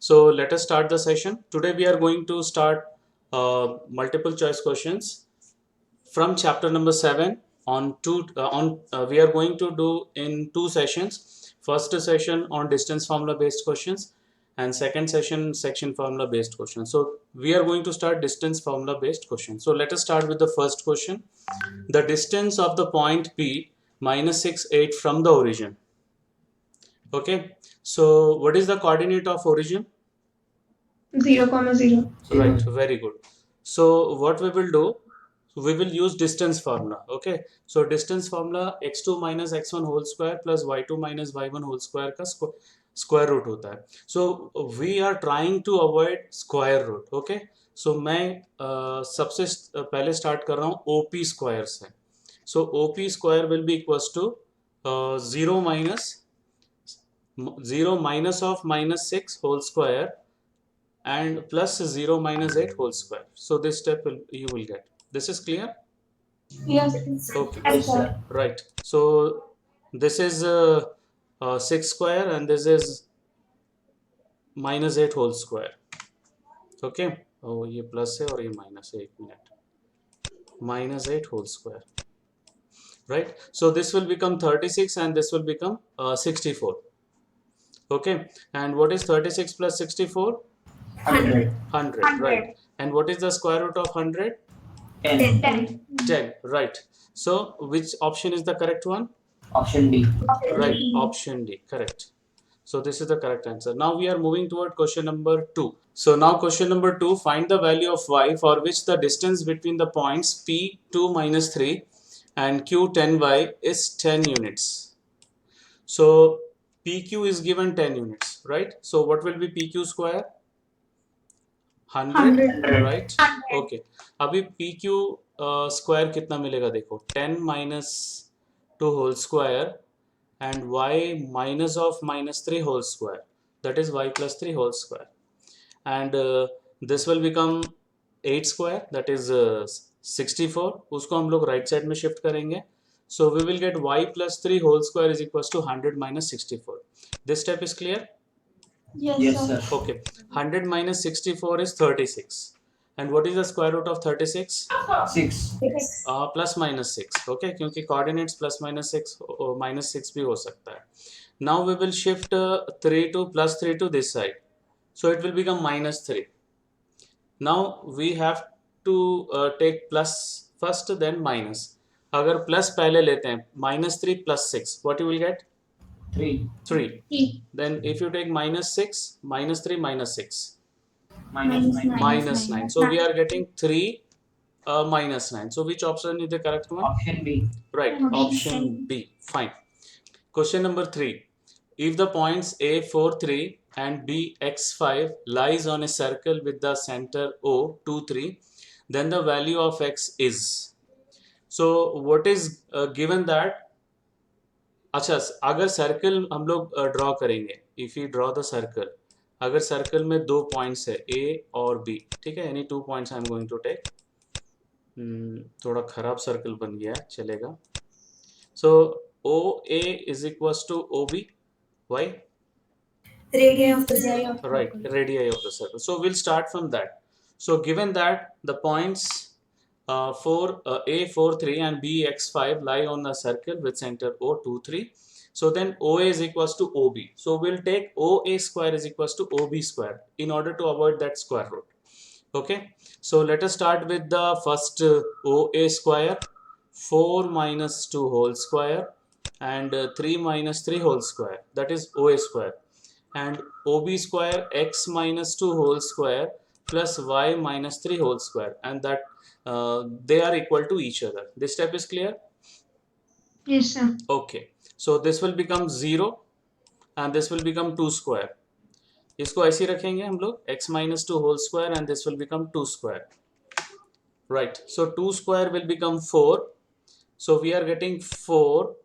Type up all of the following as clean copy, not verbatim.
So let us start the session. Today we are going to start multiple choice questions from chapter number 7 on we are going to do in two sessions. First session on distance formula based questions and second session section formula based questions. So we are going to start distance formula based questions. So let us start with the first question. The distance of the point P minus 6 8 from the origin. Okay, so what is the coordinate of origin? 0, 0. Right, very good. So what we will do, we will use distance formula. Okay, so distance formula x2 minus x1 whole square plus y2 minus y1 whole square का square root होता है. So we are trying to avoid square root. Okay, so मैं सबसे पहले start कर रहा हूँ OP square से. So OP square will be equals to 0 minus of minus 6 whole square and plus 0 minus 8 whole square. So this step you will get. This is clear? Yes. Okay. Yes, sir. Right. So this is 6 square and this is minus 8 whole square. Okay. Oh, ये plus है और ये minus है. एक minute. Minus 8 whole square. Right. So this will become 36 and this will become 64. Okay. And what is 36 plus 64? 100. 100. Right. And what is the square root of 100? 10. 10. Right. So which option is the correct one? Option D. Right. Option D. Correct. So this is the correct answer. Now we are moving toward question number 2. So now question number 2, find the value of y for which the distance between the points P2 minus 3 and Q10y is 10 units. So PQ is given 10 units, right? So what will be PQ square? 100, right? Okay. अभी PQ square कितना मिलेगा देखो 10 minus 2 whole square and y minus of minus 3 whole square, that is y plus 3 whole square, and this will become 8 square, that is 64. उसको हम लोग right side में shift करेंगे. So we will get y plus 3 whole square is equals to 100 minus 64. This step is clear? Yes, sir. Okay. 100 minus 64 is 36. And what is the square root of 36? 6. Plus minus 6. Okay, क्योंकि coordinates plus minus 6 or minus 6 भी हो सकता है. Now we will shift 3 to plus 3 to this side. So it will become minus 3. Now we have to take plus first then minus. अगर plus पहले लेते हैं minus 3 plus 6, what you will get? 3. 3. Then if you take minus 6, minus 3, minus 6. Minus 9. Minus 9. So we are getting 3 minus 9. So which option is the correct one? Option B. Right. Option B. Fine. Question number 3. If the points A 4 3 and B x 5 lies on a circle with the center O 2 3, then the value of x is. So what is given that? अच्छा, अगर circle हम लोग draw करेंगे, if you draw the circle, अगर circle में दो points है A और B, ठीक है, any 2 points I am going to take. थोड़ा खराब सर्कल बन गया है, चलेगा. सो OA is equals to OB. Why? Radii of the circle. Right, radii of the circle. So we'll start from that. So given that the points A 4 3 and B x 5 lie on the circle with center O 2 3. So then OA is equals to OB. So we'll take OA square is equals to OB square in order to avoid that square root. Okay. So let us start with the first OA square. 4 minus 2 whole square and 3 minus 3 whole square, that is OA square, and OB square x minus 2 whole square plus y minus 3 whole square, and that they are equal to each other. This step is clear? Yes, sir. Okay. So this will become 0 and this will become 2 square. इसको ऐसे रखेंगे हम लोग x minus 2 whole square and this will become 2 square. Right. So 2 square will become 4. So we are getting 4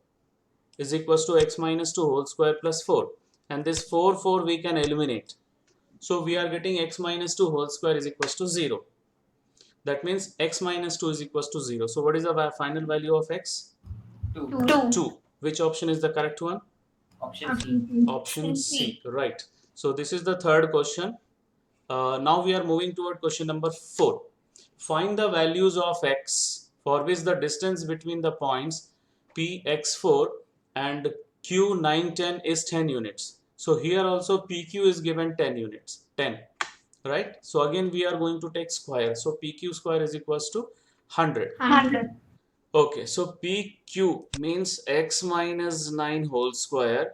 is equals to x minus 2 whole square plus 4. And this 4 we can eliminate. So we are getting x minus 2 whole square is equals to 0. That means x minus 2 is equals to 0. So what is the final value of x? 2. 2. Which option is the correct one? Option C. Option C. Right. So this is the third question. Now we are moving toward question number 4. Find the values of x for which the distance between the points px4 and q910 is 10 units. So here also pq is given 10 units, 10, right? So again we are going to take square. So pq square is equals to 100. 100. Okay, so pq means x minus 9 whole square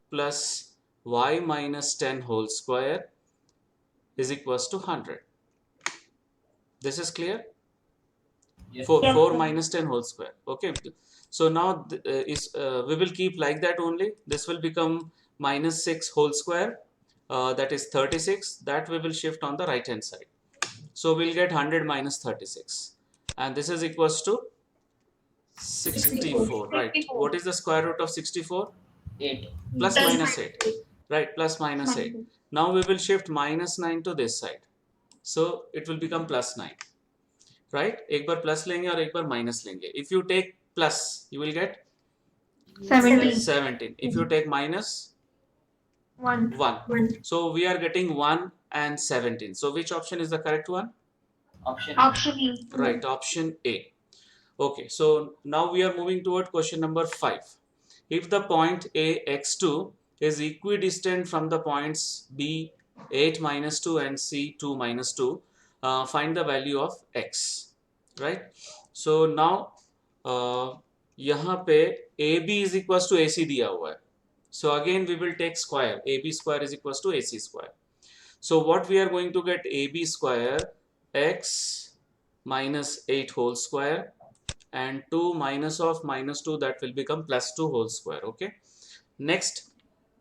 plus y minus 10 whole square is equals to 100. This is clear? Yes. 4 Yes, 4 sir. minus 10 whole square. Okay, so now we will keep like that only. This will become minus 6 whole square, that is 36. That we will shift on the right hand side. So we'll get 100 minus 36, and this is equals to 64, right? 64. What is the square root of 64? 8. Plus Plus minus 8, right? Plus minus 8. Now we will shift minus 9 to this side, so it will become plus 9, right? एक बार plus लेंगे और एक बार minus लेंगे. If you take plus, you will get 17. 17. If you take minus, 1. 1. So we are getting 1 and 17. So which option is the correct one? Option. Option E. Right, option A. Okay, so now we are moving toward question number 5. If the point A x2 is equidistant from the points B 8 minus 2 and C 2 minus 2, find the value of x, right? So now यहाँ पे AB is equals to AC दिया हुआ है. So again we will take square. AB square is equals to AC square. So what we are going to get, AB square x minus 8 whole square and 2 minus of minus 2, that will become plus 2 whole square. Okay, next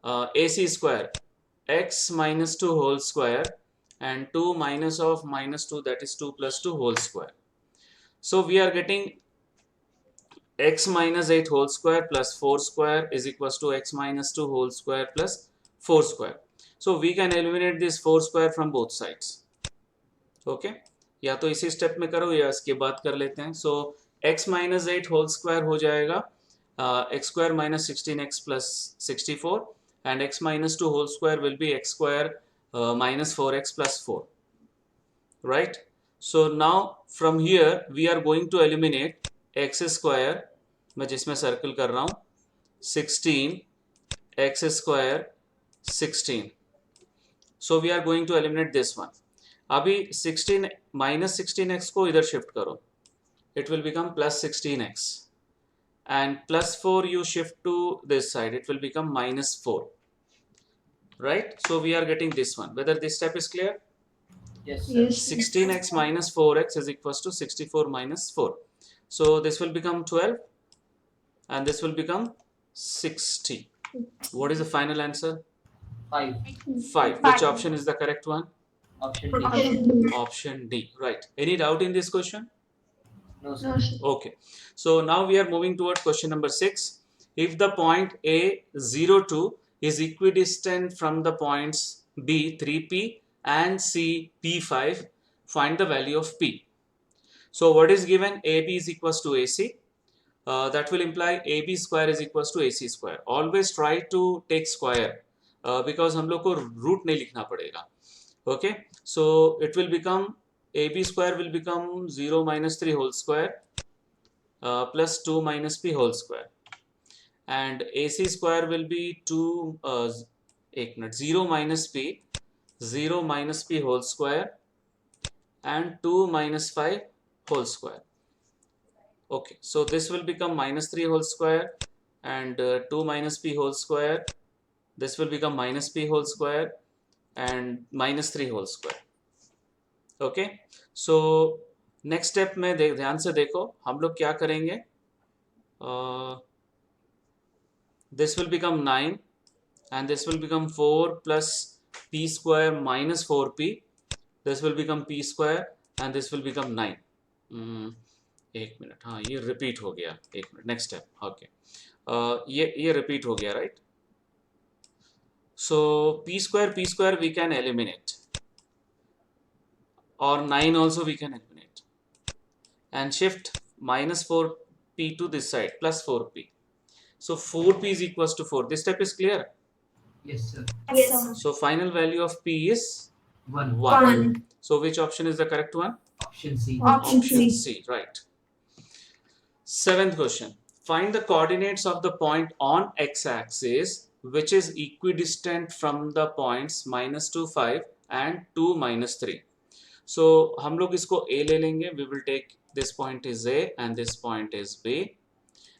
AC square x minus 2 whole square and 2 minus of minus 2, that is 2 plus 2 whole square. So we are getting x minus 8 whole square plus 4 square is equals to x minus 2 whole square plus 4 square. So we can eliminate this 4 square from both sides. Okay, या तो इसी step में करो या इसके बाद कर लेते हैं. So x minus 8 whole square हो जाएगा x square minus 16x plus 64, and x minus 2 whole square will be x square minus 4x plus 4, right? So now from here we are going to eliminate x square, मैं जिसमें circle कर रहा हूँ, 16 x square 16. So we are going to eliminate this one. अभी 16 minus 16x को इधर shift करो, it will become plus 16x, and plus 4 you shift to this side, it will become minus 4, right? So we are getting this one. Whether this step is clear? Yes, sir. Yes. 16x minus 4x is equals to 64 minus 4. So this will become 12 and this will become 60. What is the final answer? 5. 5. Which option is the correct one? Option D. Option D. Option D, right? Any doubt in this question? No, sir. No, sir. Okay, so now we are moving towards question number 6. If the point A02 is equidistant from the points B 3P and C P5, find the value of P. So what is given? AB is equals to AC. That will imply AB square is equals to AC square. Always try to take square because हम लोग को root नहीं लिखना पड़ेगा. Okay, so it will become AB square will become 0 minus 3 whole square plus 2 minus P whole square, and AC square will be 2 0 minus P whole square and 2 minus 5 whole square. Okay, so this will become minus 3 whole square and 2 minus P whole square. This will become minus P whole square and minus 3 whole square. Okay, so next step में ध्यान से देखो हम लोग क्या करेंगे. This will become 9 and this will become 4 plus P square minus 4P. This will become P square and this will become 9. एक minute, हाँ ये रिपीट हो गया. एक मिनट, नेक्स्ट स्टेप. ओके, ये रिपीट हो गया, right? So P square we can eliminate, or 9 also we can eliminate, and shift minus 4P to this side plus 4P. So 4P is equals to 4. This step is clear? Yes, sir. Yes, sir. So final value of P is 1. 1. 1. So which option is the correct one? Option C. Option Option C. C, right. Seventh question. Find the coordinates of the point on x-axis which is equidistant from the points -2, 5 and 2, -3. So हम लोग इसको A ले लेंगे. We will take this point is A and this point is B.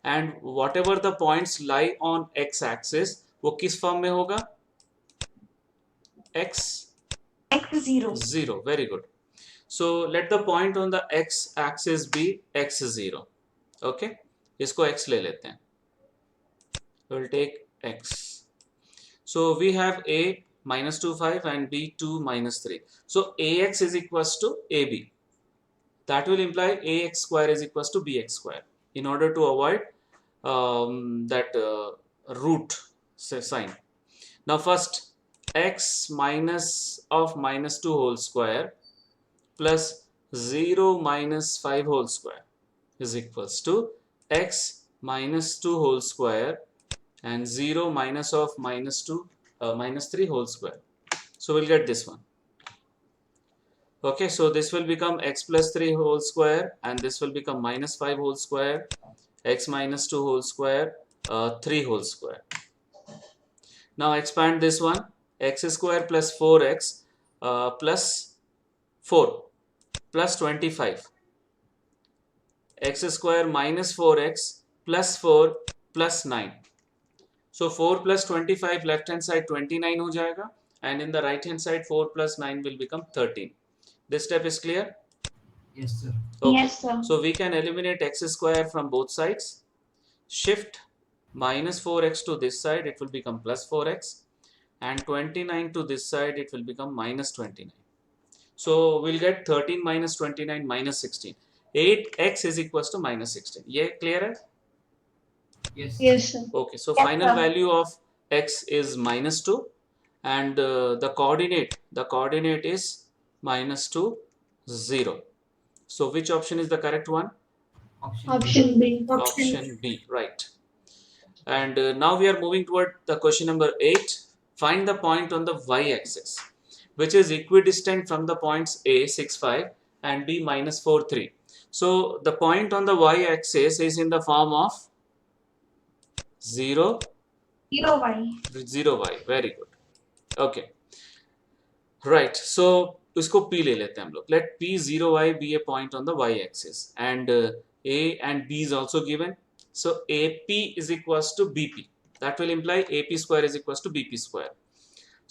And whatever the points lie on x-axis, वो किस form में होगा? X X0. 0. Very good. So let the point on the x-axis be x0. Okay. इसको x ले लेते हैं. We'll take x. So we have A -2, 5 and B 2, -3. So AX is equals to AB. That will imply AX square is equals to BX square. In order to avoid that root sign. Now first x minus of -2 whole square plus 0 minus 5 whole square is equals to x minus 2 whole square and 0 minus of -3 whole square. So we'll get this one. Okay, so this will become x plus 3 whole square and this will become -5 whole square, x minus 2 whole square, 3 whole square. Now expand this one, x square plus 4x plus 4 plus 25, x square minus 4x plus 4 plus 9. So 4 plus 25 left hand side 29 हो जाएगा and in the right hand side 4 plus 9 will become 13. This step is clear? Yes, sir. Okay. Yes, sir. So we can eliminate x square from both sides. Shift minus 4x to this side, it will become plus 4x, and 29 to this side, it will become minus 29. So we'll get 13 minus 29 minus 16. 8x is equals to minus 16. Yeah, clear? Yes. Yes, sir. Okay, so Yes, final sir. value of x is -2 and the coordinate is -2, 0. So which option is the correct one? Option B. Option B, right. And now we are moving toward the question number 8. Find the point on the y-axis which is equidistant from the points A 6, 5 and B -4, 3. So the point on the y-axis is in the form of 0, 0y. 0y. Very good. Okay. Right. So इसको P ले लेते हैं हम लोग. Let P 0y be a point on the y-axis and A and B is also given. So AP is equals to BP. That will imply AP square is equals to BP square.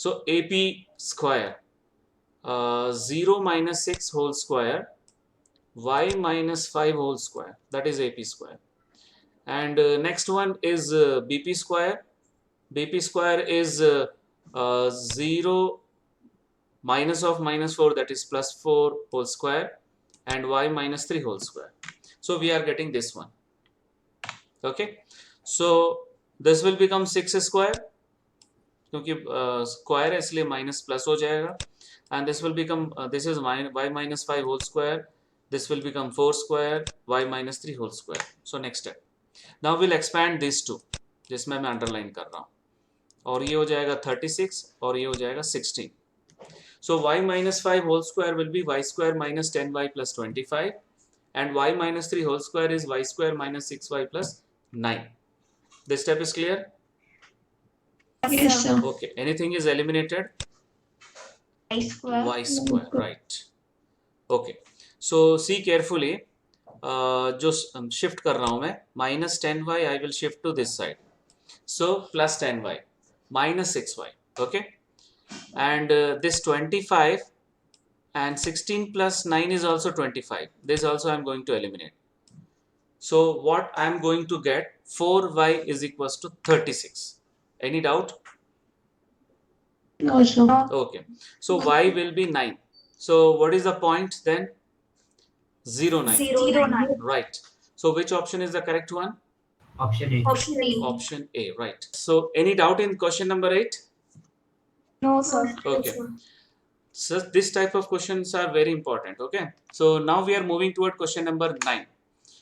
So AP square 0 minus 6 whole square y minus 5 whole square, that is AP square. And next one is BP square. BP square is 0 minus of -4, that is plus 4 whole square, and y minus 3 whole square. So we are getting this one. Okay, so this will become 6 square क्योंकि square है इसलिए minus plus हो जाएगा, and this will become this is y minus 5 whole square, this will become 4 square, y minus 3 whole square. So next step, now we'll expand these two जिसमें मैं underline कर रहा हूँ, और ये हो जाएगा 36 और ये हो जाएगा 16. So y minus 5 whole square will be y square minus 10y plus 25, and y minus 3 whole square is y square minus 6y plus 9. This step is clear? Yes, sir. Okay, anything is eliminated? Y square. Y square, right. Okay, so see carefully, जो shift कर रहा हूँ मैं, minus 10y I will shift to this side, so plus 10y minus 6y. Okay, and this 25 and 16 plus 9 is also 25. This also I am going to eliminate. So what I am going to get, 4y is equals to 36. Any doubt? No, sir. Okay, so y will be 9. So what is the point then? 0, 9. 0, 9. Right. So which option is the correct one? Option A. Option A. Option A, right. So any doubt in question number 8? No, sir. Okay. So this type of questions are very important. Okay. So now we are moving toward question number 9.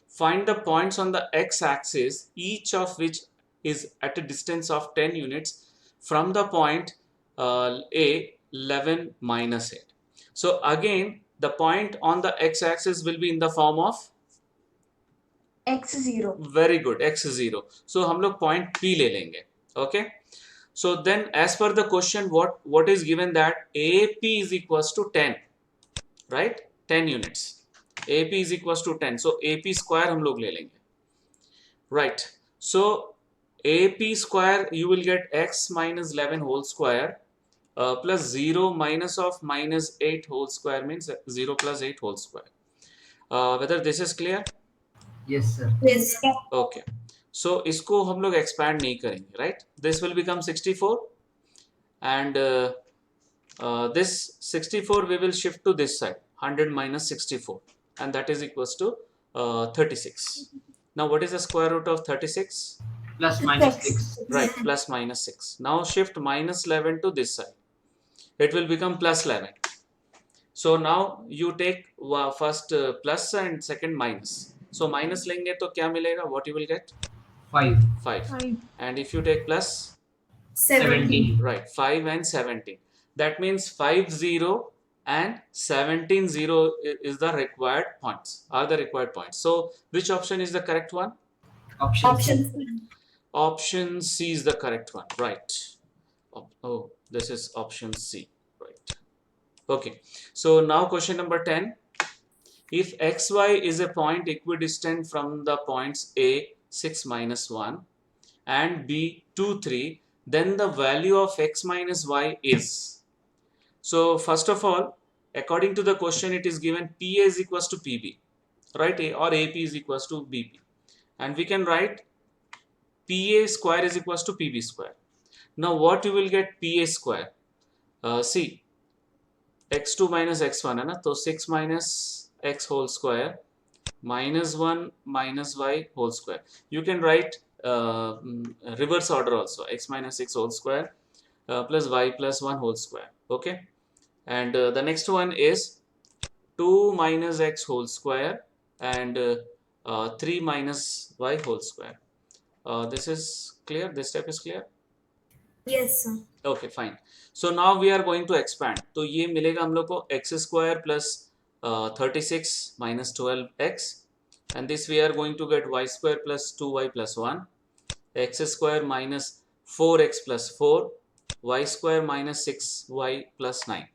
Find the points on the x-axis, each of which is at a distance of 10 units from the point A 11 minus 8. So again the point on the x-axis will be in the form of x0. very good x0. So हम लोग point P ले लेंगे. Okay. So then as per the question what is given that AP is equals to 10, right? 10 units. AP is equals to 10. So AP square हम लोग ले लेंगे. Right. So AP square you will get x minus 11 whole square plus 0 minus of minus 8 whole square means 0 plus 8 whole square. Whether this is clear? Yes, sir. Yes. Okay. So इसको हम लोग expand नहीं करेंगे, right? This will become 64 and this 64 we will shift to this side, 100 minus 64, and that is equals to 36. Now what is the square root of 36? Plus minus 6. Right, plus minus 6. Now shift minus 11 to this side. It will become plus 11. So now you take first plus and second minus. So minus लेंगे तो क्या मिलेगा? What you will get? 5. 5. And if you take plus, 17. right, 5 and 17. That means 5 0 and 17 0 is the required points. Are the required points. So which option is the correct one? Option C. Option C is the correct one, right? Oh, this is option C, right? Okay, so now question number 10. If xy is a point equidistant from the points A 6 minus 1 and B 2 3, then the value of x minus y is. So first of all, according to the question, it is given PA is equals to PB, right? Or AP is equals to BP, and we can write PA square is equals to PB square. Now what you will get PA square? See, x2 minus x1 है ना, तो 6 minus x whole square minus 1 minus y whole square. You can write reverse order also, x minus 6 whole square plus y plus 1 whole square. Okay, and the next one is 2 minus x whole square and 3 minus y whole square. This is clear? This step is clear? Yes, sir. Okay, fine. So now we are going to expand. तो ये मिलेगा हम लोग को x square plus 36 minus 12x, and this we are going to get y square plus 2y plus 1, x square minus 4x plus 4, y square minus 6y plus 9.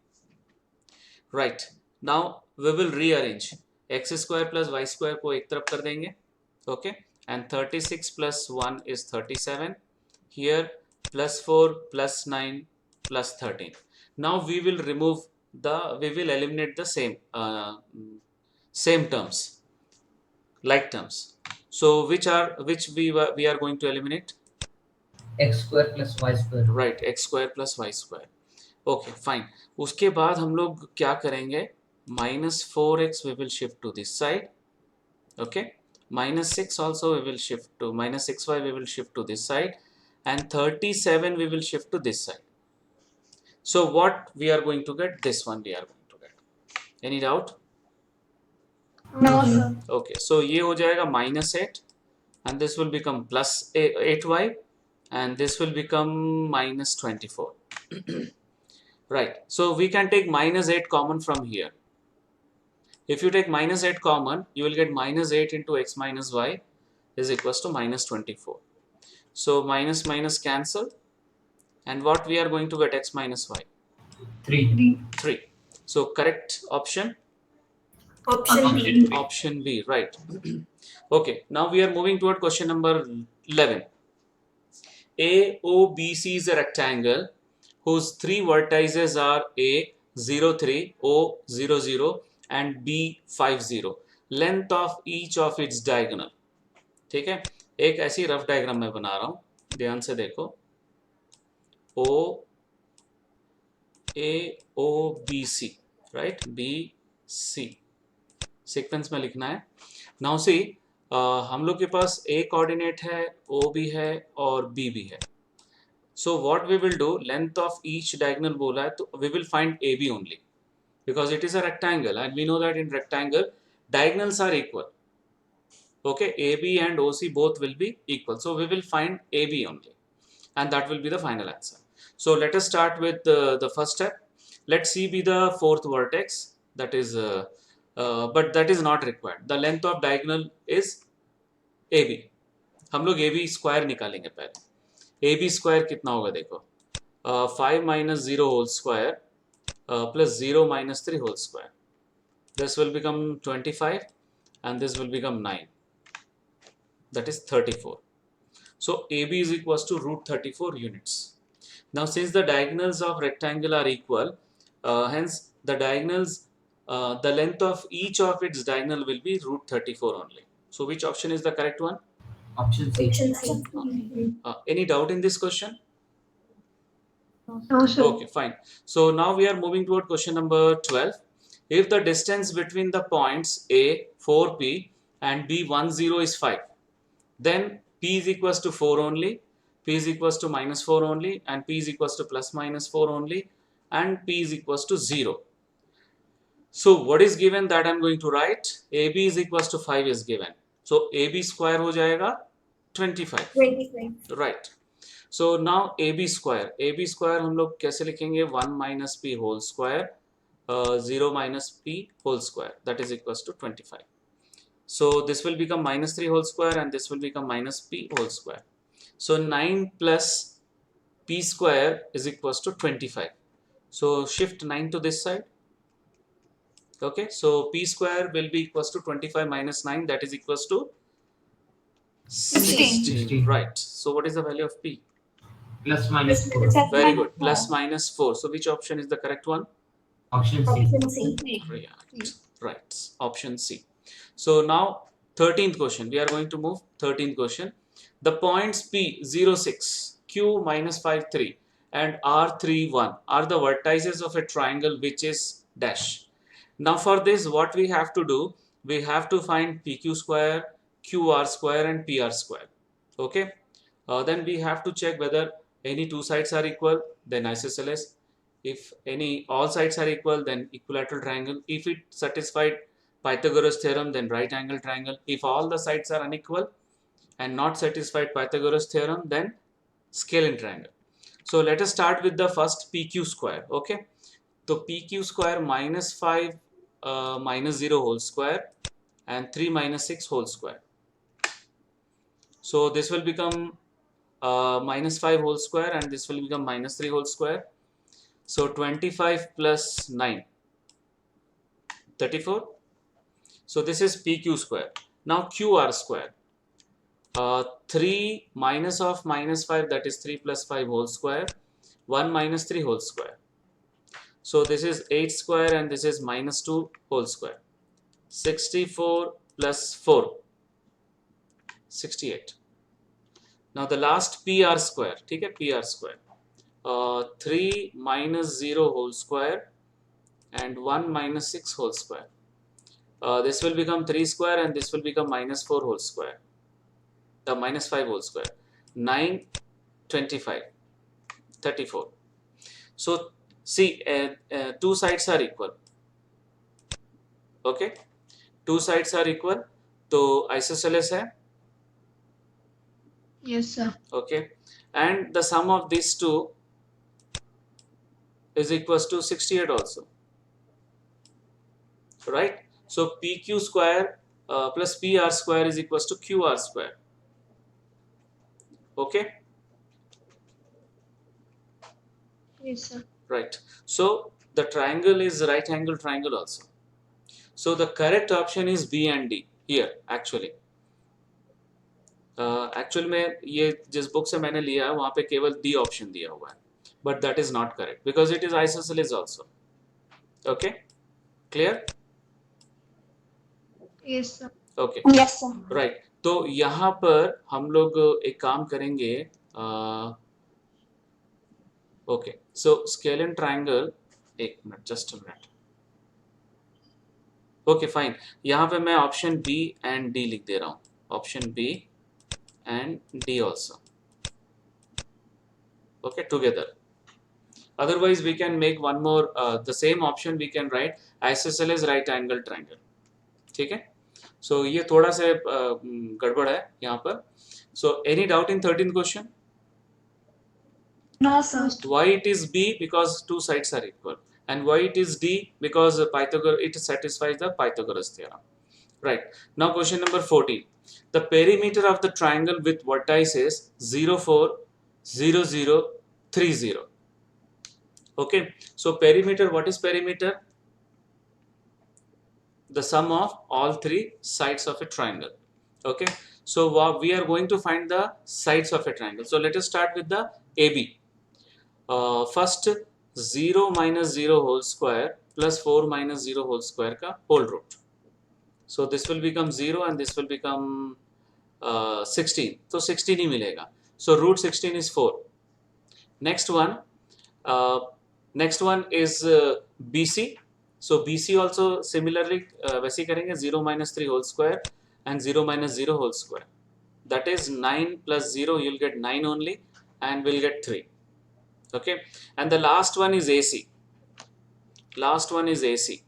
Right. Now we will rearrange. X square plus y square को एक तरफ कर देंगे. Okay. And 36 plus 1 is 37. Here plus 4 plus 9 plus 13. Now we will eliminate the same terms, like terms. So which we are going to eliminate? X square plus y square. Right, x square plus y square. Okay, fine. उसके बाद हम लोग क्या करेंगे? Minus 4x we will shift to this side. Okay. Minus 6 also we will shift to, minus 6y we will shift to this side, and 37 we will shift to this side. So what we are going to get? This one we are going to get. Any doubt? No, sir. Okay, so ये हो जाएगा minus 8 and this will become plus 8y and this will become minus 24. Right, so we can take minus 8 common from here. If you take minus 8 common, you will get minus 8 into x minus y is equals to minus 24. So minus minus cancel, and what we are going to get? X minus y. 3. 3. So correct option? Option B. Option B, right. Okay, now we are moving toward question number 11. AOBC is a rectangle whose three vertices are A 03, O 00 and B 50. Length of each of its diagonal. ठीक है, एक ऐसी rough diagram मैं बना रहा हूं, ध्यान से देखो. O A O B C, right? B C sequence में लिखना है. नाउ सी, हम लोग के पास A कोऑर्डिनेट है, O भी है और B भी है. So what we will do, length of each diagonal बोला है, तो we will find AB only because it is a rectangle and we know that in rectangle diagonals are equal. Okay, AB and OC both will be equal. So we will find AB only and that will be the final answer. So let us start with the first step. Let C be the fourth vertex, that is but that is not required. The length of diagonal is AB. हम लोग AB square निकालेंगे पहले. AB square कितना होगा देखो, 5 minus 0 whole square plus 0 minus 3 whole square. This will become 25 and this will become 9. That is 34. So AB is equals to root 34 units. Now since the diagonals of rectangle are equal, hence the diagonals, the length of each of its diagonal will be root 34 only. So which option is the correct one? Option C. Option C. Any doubt in this question? No, sir. Okay, fine. So now we are moving toward question number 12. If the distance between the points A 4P and B 10 is 5, then P is equals to 4 only, P is equals to minus 4 only, and P is equals to plus minus 4 only, and P is equals to 0. So what is given that I am going to write? AB is equals to 5 is given. So AB square हो जाएगा 25. 25. Right. So now AB square हम लोग कैसे लिखेंगे? 1 minus P whole square, 0 minus P whole square, that is equals to 25. So this will become minus 3 whole square and this will become minus P whole square. So 9 plus P square is equals to 25. So shift 9 to this side. Okay, so P square will be equals to 25 minus 9, that is equals to 16. Right. So what is the value of P? Plus minus 4. Very good. Plus minus 4. So which option is the correct one? Option C. Option C. Right. Right. Option C. So now 13th question. We are going to move 13th question. The points P 06, Q minus 5 3 and R 3 1 are the vertices of a triangle which is dash. Now for this what we have to do? We have to find PQ square, QR square and PR square. Okay. Then we have to check whether any two sides are equal, then isosceles. If any all sides are equal, then equilateral triangle. If it satisfied Pythagoras theorem, then right angle triangle. If all the sides are unequal and not satisfied Pythagoras theorem, then scalene triangle. So let us start with the first PQ square. Okay, so PQ square minus 5 minus 0 whole square and 3 minus 6 whole square. So this will become minus 5 whole square and this will become minus 3 whole square. So 25 plus 9, 34. So this is PQ square. Now QR square. 3 minus of minus 5, that is 3 plus 5 whole square. 1 minus 3 whole square. So this is 8 square and this is minus 2 whole square. 64 plus 4, 68. Now the last PR square, ठीक है, PR square, 3 minus 0 whole square and 1 minus 6 whole square. This will become 3 square and this will become minus 4 whole square, the minus 5 whole square. 9, 25, 34. So see, two sides are equal. Okay, two sides are equal, तो isosceles है. Yes, sir. Okay, and the sum of these two is equals to 68 also, right? So PQ square plus PR square is equals to QR square. Okay, Yes, sir. right. So the triangle is right angle triangle also. So the correct option is B and D here actually. Actual में ये जिस book से मैंने लिया है वहाँ पे केवल डी ऑप्शन दिया हुआ है, but that is not correct because it is isosceles also. Okay, clear? Yes, sir. Okay, Yes, sir. Right. तो यहाँ पर हम लोग एक काम करेंगे. ओके, सो स्केलेन ट्राइंगल, एक minute, just a minute. Okay fine, यहाँ पे मैं ऑप्शन बी एंड डी लिख दे रहा हूँ. Option B and D also. Okay, together. Otherwise we can make one more, the same option we can write isosceles right angle triangle. ठीक है, so ये थोड़ा सा गड़बड़ है यहाँ पर. So any doubt in 13th question? No, sir. Why it is B? Because two sides are equal. And why it is D? Because it satisfies the Pythagoras theorem. Right. Now question number 14. The perimeter of the triangle with vertices 0, 4, 0, 0, 3, 0. Okay. So perimeter, what is perimeter? The sum of all three sides of a triangle. Okay. So we are going to find the sides of a triangle. So let us start with the AB. First 0 minus 0 whole square plus 4 minus 0 whole square का whole root. So this will become 0 and this will become 16. So 16 ही मिलेगा. So root 16 is 4. Next one is BC. So BC also similarly वैसे करेंगे 0 minus 3 whole square and 0 minus 0 whole square. That is 9 plus 0, you'll get 9 only and we'll get 3. Okay, and the last one is AC. Last one is AC.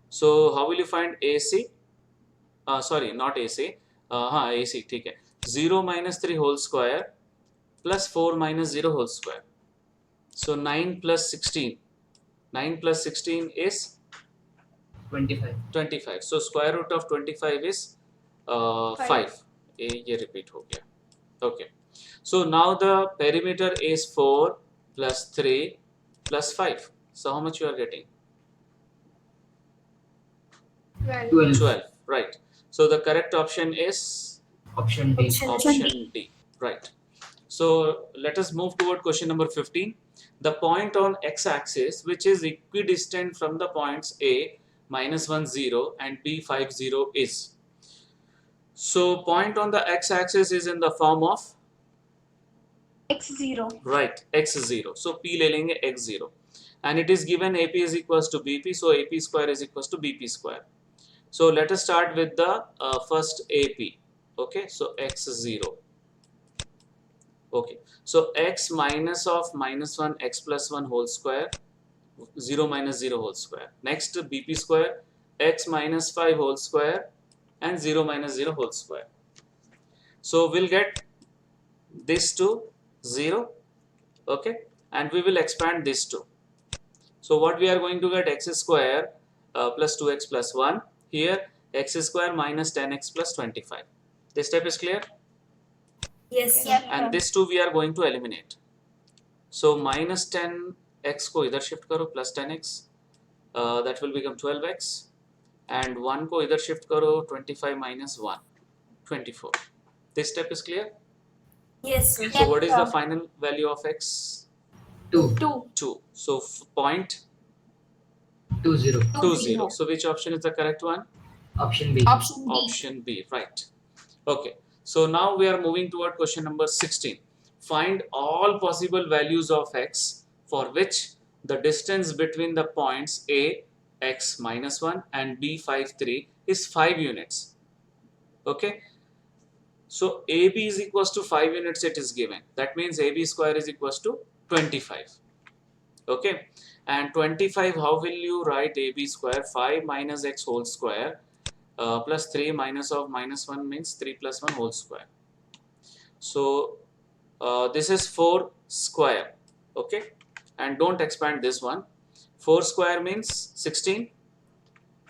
So how will you find AC? Sorry, not AC. AC. ठीक है. 0 minus 3 whole square plus 4 minus 0 whole square. So 9 plus 16. 9 plus 16 is 25. 25. So square root of 25 is 5. ये repeat हो गया. Okay. So now the perimeter is 4 plus 3 plus 5. So how much you are getting? 12. 12. Right. So the correct option is Option D. option D. Right. So let us move toward question number 15. The point on x-axis which is equidistant from the points A minus 1 0 and B 5 0 is. So point on the x-axis is in the form of X0. right x0. So P ले लेंगे x0 and it is given AP is equals to BP. So AP square is equals to BP square. So let us start with the first AP. Okay, so x0. Okay, so x minus of minus 1 x plus 1 whole square 0 minus 0 whole square. Next BP square x minus 5 whole square and 0 minus 0 whole square. So we'll get this to 0. Okay, and we will expand this to. So what we are going to get x square plus 2x plus 1. Here x square minus 10x plus 25. This step is clear? Yes, And this 2 we are going to eliminate. So minus 10x को इधर shift करो plus 10x. That will become 12x. And 1 को इधर shift करो 25 minus 1. 24. This step is clear? Yes, sir. So what is the final value of x? 2. 2. So point 20. 20. So which option is the correct one? Option B. Option B, right. Okay. So now we are moving toward question number 16. Find all possible values of x for which the distance between the points A, x minus 1 and B 5 3 is 5 units. Okay. So AB is equals to 5 units it is given. That means AB square is equals to 25. Okay. And 25, how will you write AB square? 5 minus x whole square plus 3 minus of minus 1 means 3 plus 1 whole square. So this is 4 square. Okay. And don't expand this one. 4 square means 16.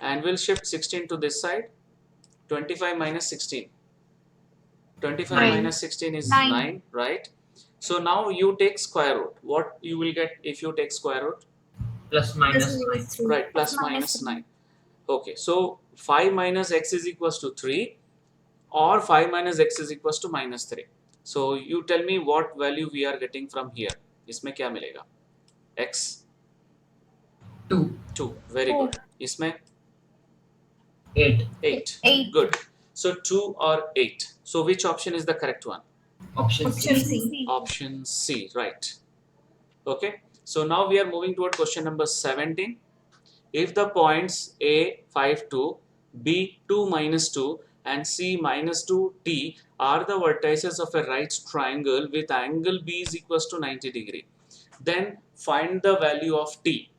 And we'll shift 16 to this side. 25 minus 16. 25 9. minus 16 is 9. 9, right? So now you take square root. What you will get if you take square root? Plus minus 9. Right, plus minus 9. Okay, so 5 minus x is equals to 3 or 5 minus x is equals to minus 3. So you tell me what value we are getting from here. इसमें क्या मिलेगा? X 2. 2. Very good. इसमें 8. 8. 8. Good. So 2 or 8. So which option is the correct one? Option Option C. C. Option C, right. Okay. So now we are moving toward question number 17. If the points A 5 2, B 2 minus 2 and C minus 2 T are the vertices of a right triangle with angle B is equals to 90 degree, then find the value of T.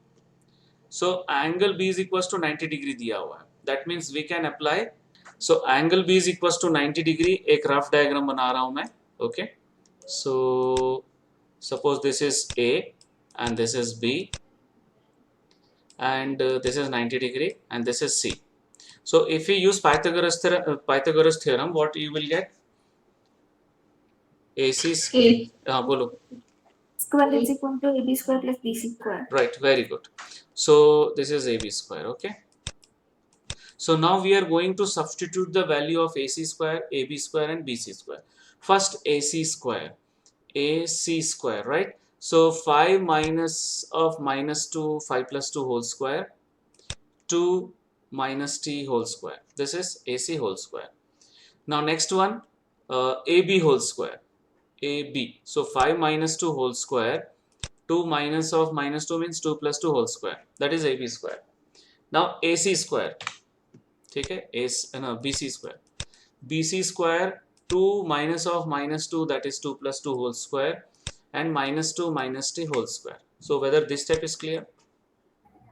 So angle B is equals to 90 degree दिया हुआ है. That means we can apply. So angle B is equals to 90 degree. एक rough diagram बना रहा हूँ मैं. Okay. So suppose this is A and this is B, and this is 90 degree and this is C. So if you use Pythagoras theorem, what you will get? AC bolo. Square is equal to AB square plus BC square. Right, very good. So this is AB square, okay. So now we are going to substitute the value of AC square, AB square and BC square. First AC square, right? So 5 minus of minus 2, 5 plus 2 whole square, 2 minus t whole square. This is AC whole square. Now next one, AB whole square, AB. So 5 minus 2 whole square, 2 minus of minus 2 means 2 plus 2 whole square. That is AB square. Now AC square, ठीक है, BC square. BC square, 2 minus of minus 2, that is 2 plus 2 whole square, and minus 2 minus t whole square. So whether this step is clear?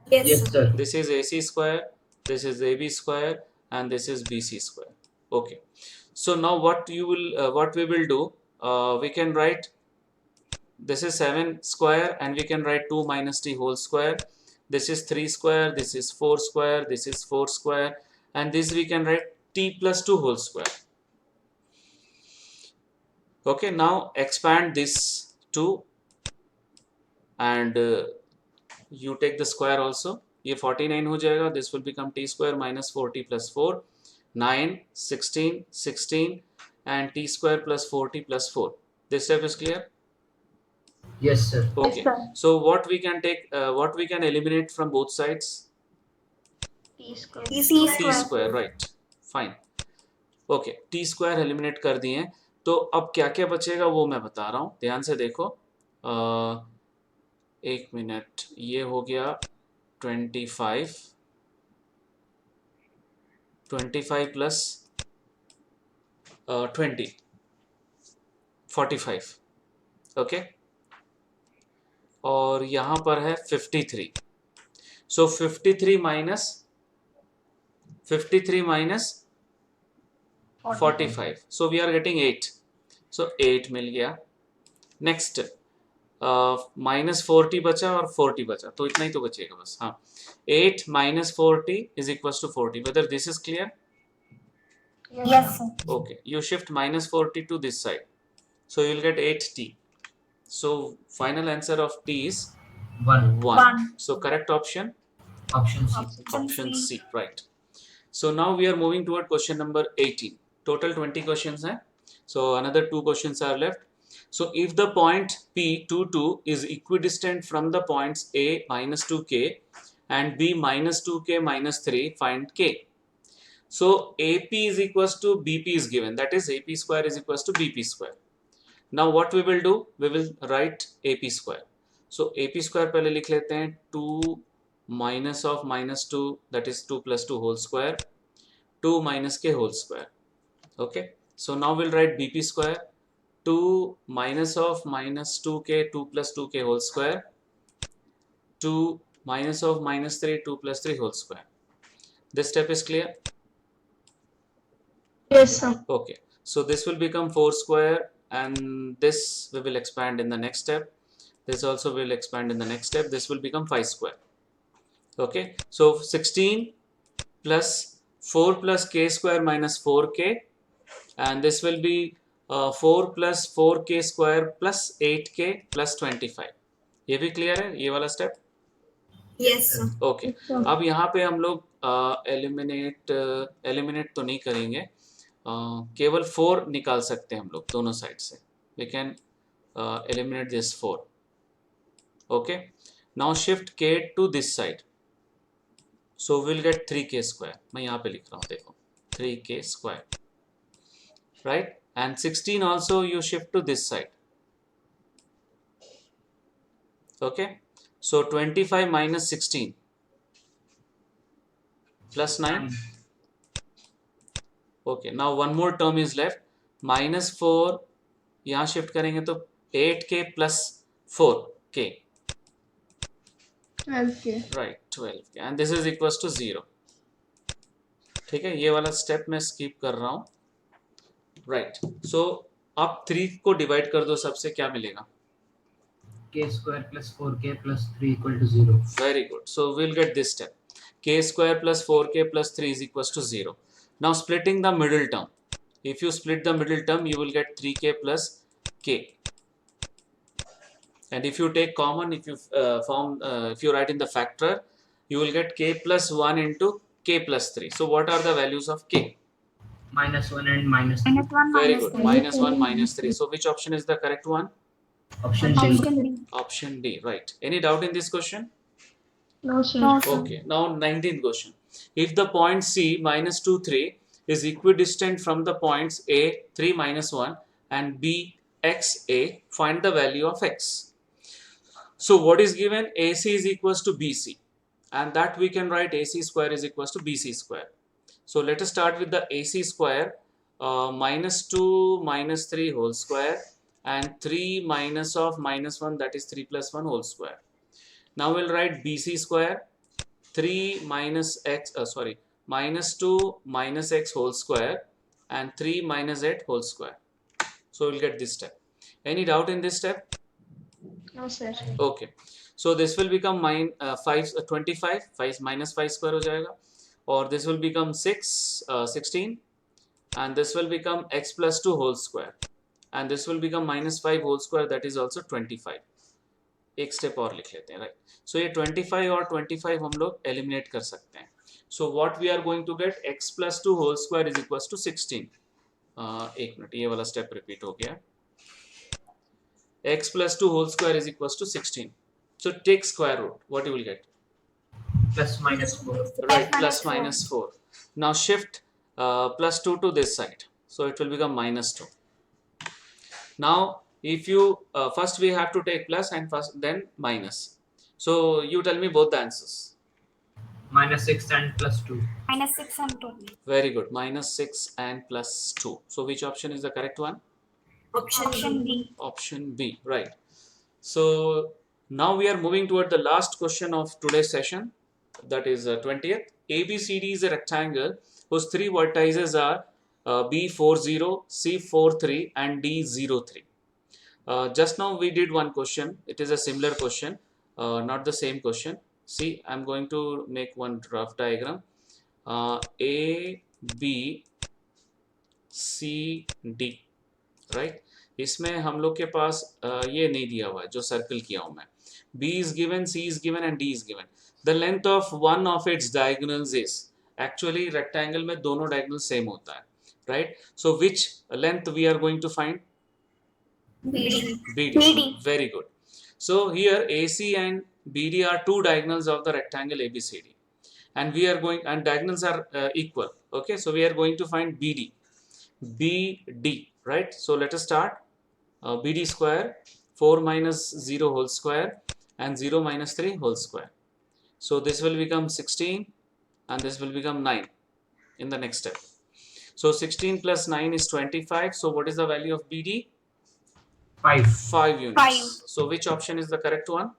Yes, Yes, sir. sir. This is AC square, this is AB square, and this is BC square. Okay. So now what we will do, we can write this is 7 square and we can write 2 minus t whole square. This is 3 square, this is 4 square, this is 4 square, and this we can write t plus 2 whole square. Okay, now expand this 2 and you take the square also. ये 49 हो जाएगा. This will become t square minus 4t plus 4, 9, 16, 16, and t square plus 4t plus 4. This step is clear? Yes, sir. Okay. So what we can take, what we can eliminate from both sides? T T square. square, right? Fine. Okay, t square eliminate कर दिए. तो अब क्या क्या बचेगा वो मैं बता रहा हूँ, ध्यान से देखो. एक मिनट, ये हो गया 25 प्लस 20 45. ओके, और यहाँ पर है 53. सो 53 minus 45. So we are getting 8. So 8 मिल गया. नेक्स्ट माइनस 40 बचा और 40 बचा, तो इतना ही तो बचेगा बस. हाँ, 8 minus 40 is equals to 40. Whether this is clear? Yes, sir. Okay, you shift minus 40 to this side, so you will get 8t. So final answer of t is 1. 1. So correct option? Option C. Option C, right. So now we are moving toward question number 18. Total 20 questions hai. So another 2 questions are left. So if the point P22 is equidistant from the points A minus 2k and B minus 2k minus 3, find k. So AP is equals to BP is given, that is AP square is equals to BP square. Now what we will do, we will write AP square. So AP square पहले लिख लेते हैं, 2 minus of minus 2, that is 2 plus 2 whole square, 2 minus k whole square. Okay, so now we'll write BP square, 2 minus of minus 2k, 2 plus 2k whole square, 2 minus of minus 3, 2 plus 3 whole square. This step is clear? Yes, sir. Okay, so this will become 4 square, and this we will expand in the next step. This also will expand in the next step. This will become 5 square. Okay, so 16 plus 4 plus k square minus 4k, and this will be 4 plus 4k square plus 8k plus 25. ये भी clear है, ये वाला step? Yes, sir. Okay, अब यहाँ पे हम लोग एलिमिनेट तो नहीं करेंगे, केवल 4 निकाल सकते हैं हम लोग दोनों साइड से. We can eliminate this 4. Okay, now shift k to this side, so will get 3k square. मैं यहाँ पे लिख रहा हूँ, देखो 3k square, right. And 16 also you shift to this side. Okay, so 25 minus 16 plus 9. Okay, now one more term is left, minus 4. यहाँ shift करेंगे तो 8k plus 4k, 12k. right, 12k, and this is equals to 0. ठीक है, ये वाला step मैं skip कर रहा हूँ, राइट. सो अब 3 को डिवाइड कर दो सबसे, क्या मिलेगा? k square plus 4k plus 3 equal to 0. Very good. So we'll get this step. K square plus 4k plus 3 is equals to 0. Now splitting the middle term. If you split the middle term, you will get 3k plus k. And if you take common, if you if you write in the factor, you will get k plus 1 into k plus 3. So what are the values of k? Minus 1 and minus 3. Minus 1, Very minus good. 3. Minus 1, minus 3. So which option is the correct one? Option D. Option D. Option D. Right. Any doubt in this question? No, sir. No, sir. Okay. Now 19th question. If the point C minus 2, 3 is equidistant from the points A, 3 minus 1 and B, x, A, find the value of x. So what is given? AC is equals to BC. And that we can write AC square is equals to BC square. So let us start with the AC square. Minus 2 minus 3 whole square and 3 minus of minus 1, that is 3 plus 1 whole square. Now we'll write BC square, 3 minus x, minus 2 minus x whole square and 3 minus 8 whole square. So we'll get this step. Any doubt in this step? No, sir. Okay. So this will become 25, 5 minus 5 square हो जाएगा, or this will become 16, and this will become x plus 2 whole square, and this will become minus 5 whole square, that is also 25. एक step और लिख लेते हैं, right. सो ये 25 और 25 हम लोग एलिमिनेट कर सकते हैं. So what we are going to get, x plus 2 whole square is equals to 16. एक मिनट, ये वाला स्टेप रिपीट हो गया. x plus 2 whole square is equals to 16. So take square root, what you will get? Plus minus 4. Right, plus minus 4. Now shift plus 2 to this side, so it will become minus 2. Now if you first we have to take plus and first then minus. So you tell me both the answers. Minus 6 and plus 2. Minus 6 and 2. Very good. Minus 6 and plus 2. So which option is the correct one? Option B. Option B, right. So now we are moving toward the last question of today's session, that is 20th. ABCD is a rectangle whose three vertices are B40, C43 and D03. Just now we did one question. It is a similar question, not the same question. See, I'm going to make one rough diagram. A, B, C, D, right? इसमें हम लोग के पास ये नहीं दिया हुआ है जो सर्कल किया हूँ मैं. B is given, C is given and D is given. The length of one of its diagonals is, actually rectangle में दोनों diagonal same होता है, right? So which length we are going to find? BD. BD. Very good. So here AC and BD are two diagonals of the rectangle ABCD, and we are going, and diagonals are equal. Okay, so we are going to find BD. BD, right? So let us start. BD square, 4 minus 0 whole square and 0 minus 3 whole square. So this will become 16 and this will become 9 in the next step. So 16 plus 9 is 25. So what is the value of BD? 5. 5 units. 5. So which option is the correct one?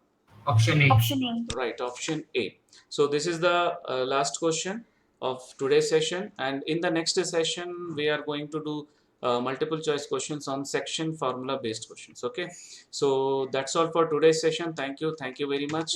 Option A. Option A. Right, option A. So this is the last question of today's session, and in the next session we are going to do multiple choice questions on section formula based questions. Okay, so that's all for today's session. Thank you very much.